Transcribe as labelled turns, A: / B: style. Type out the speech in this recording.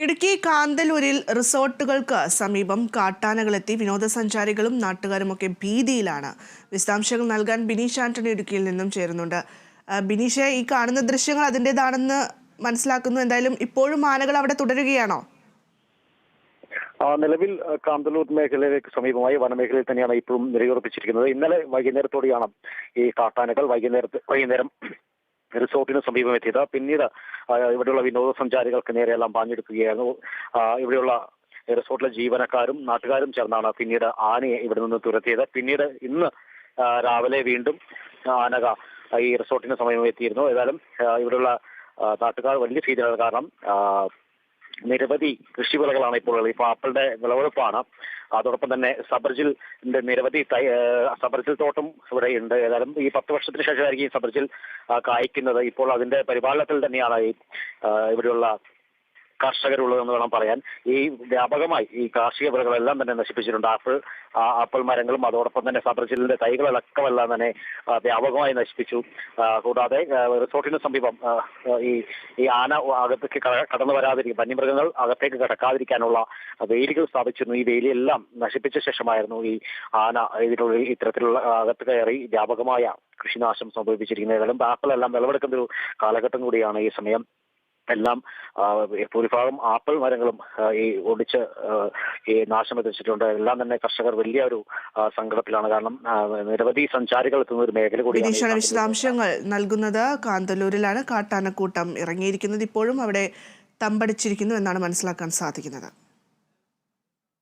A: ഇടുക്കി കാന്തല്ലൂരിൽ റിസോർട്ടുകൾക്ക് സമീപം കാട്ടാനകളെത്തി വിനോദസഞ്ചാരികളും നാട്ടുകാരുമൊക്കെ ഭീതിയിലാണ്. വിശദാംശങ്ങൾ നൽകാൻ ബിനീഷ് ആന്റണി ഇടുക്കിയിൽ നിന്നും ചേരുന്നുണ്ട്. ബിനീഷ്, ഈ കാണുന്ന ദൃശ്യങ്ങൾ അതിൻ്റെതാണെന്ന് മനസ്സിലാക്കുന്നു. എന്തായാലും ഇപ്പോഴും ആനകൾ അവിടെ തുടരുകയാണോ?
B: നിലവിൽ കാന്തല്ലൂർ മേഖലയിലേക്ക് സമീപമായി വനമേഖലയിൽ തന്നെയാണ് ഇപ്പോഴും നിലയുറപ്പിച്ചിരിക്കുന്നത്. ഇന്നലെ വൈകുന്നേരത്തോടെയാണ് ഈ കാട്ടാനകൾ വൈകുന്നേരം റിസോർട്ടിന് സമീപം എത്തിയത്. പിന്നീട് ഇവിടെയുള്ള വിനോദസഞ്ചാരികൾക്ക് നേരെയെല്ലാം പാഞ്ഞെടുക്കുകയായിരുന്നു. ഇവിടെയുള്ള റിസോർട്ടിലെ ജീവനക്കാരും നാട്ടുകാരും ചേർന്നാണ് പിന്നീട് ആനയെ ഇവിടെ നിന്ന് തുരത്തിയത്. പിന്നീട് ഇന്ന് രാവിലെ വീണ്ടും ആനക ഈ റിസോർട്ടിന് സമീപം എത്തിയിരുന്നു. ഏതായാലും ഇവിടെയുള്ള നാട്ടുകാർ വലിയ ഭീതിയാണ്. കാരണം നിരവധി കൃഷിവിളകളാണ് ഇപ്പോൾ ആപ്പിളിന്റെ വിളവെടുപ്പാണ്. അതോടൊപ്പം തന്നെ സബർജിലിന്റെ നിരവധി സബർജിൽ തോട്ടം ഇവിടെ ഉണ്ട്. ഏതായാലും ഈ 10 വർഷത്തിന് ശേഷമായിരിക്കും ഈ സബർജിൽ കായ്ക്കുന്നത്. ഇപ്പോൾ അതിന്റെ പരിപാലനത്തിൽ തന്നെയാണ് ഇവിടെയുള്ള കർഷകരുള്ളതെന്ന് വേണം പറയാൻ. ഈ വ്യാപകമായി ഈ കാർഷിക വിളകളെല്ലാം തന്നെ നശിപ്പിച്ചിട്ടുണ്ട്. ആപ്പിൾ മരങ്ങളും അതോടൊപ്പം തന്നെ സബർജിലിന്റെ തൈകളടക്കമെല്ലാം തന്നെ വ്യാപകമായി നശിപ്പിച്ചു. കൂടാതെ റിസോർട്ടിന് സമീപം ഈ ആന അകത്തേക്ക് കടന്നു വരാതിരിക്കും, വന്യമൃഗങ്ങൾ അകത്തേക്ക് കടക്കാതിരിക്കാനുള്ള വേലികൾ സ്ഥാപിച്ചിരുന്നു. ഈ വേലിയെല്ലാം നശിപ്പിച്ച ശേഷമായിരുന്നു ഈ ആന ഇതിനുള്ളിൽ ഇത്തരത്തിലുള്ള അകത്ത് കയറി വ്യാപകമായ കൃഷിനാശം സംഭവിപ്പിച്ചിരിക്കുന്നത്. ഏതായാലും ആപ്പിളെല്ലാം വിളവെടുക്കുന്ന ഒരു കാലഘട്ടം കൂടിയാണ് ഈ സമയം. എല്ലാം ഭൂരിഭാഗം ആപ്പിൾ മരങ്ങളും ഈ ഒടിച്ച് ഈ നാശം എത്തിച്ചിട്ടുണ്ട്. എല്ലാം തന്നെ കർഷകർ വലിയ ഒരു സങ്കടത്തിലാണ്. കാരണം നിരവധി സഞ്ചാരികൾ എത്തുന്ന ഒരു മേഖല കൂടിയാണ്.
A: വിശദാംശങ്ങൾ നൽകുന്നത് കാന്തല്ലൂരിലാണ്. കാട്ടാനക്കൂട്ടം ഇറങ്ങിയിരിക്കുന്നത് ഇപ്പോഴും അവിടെ തമ്പടിച്ചിരിക്കുന്നു എന്നാണ് മനസ്സിലാക്കാൻ സാധിക്കുന്നത്.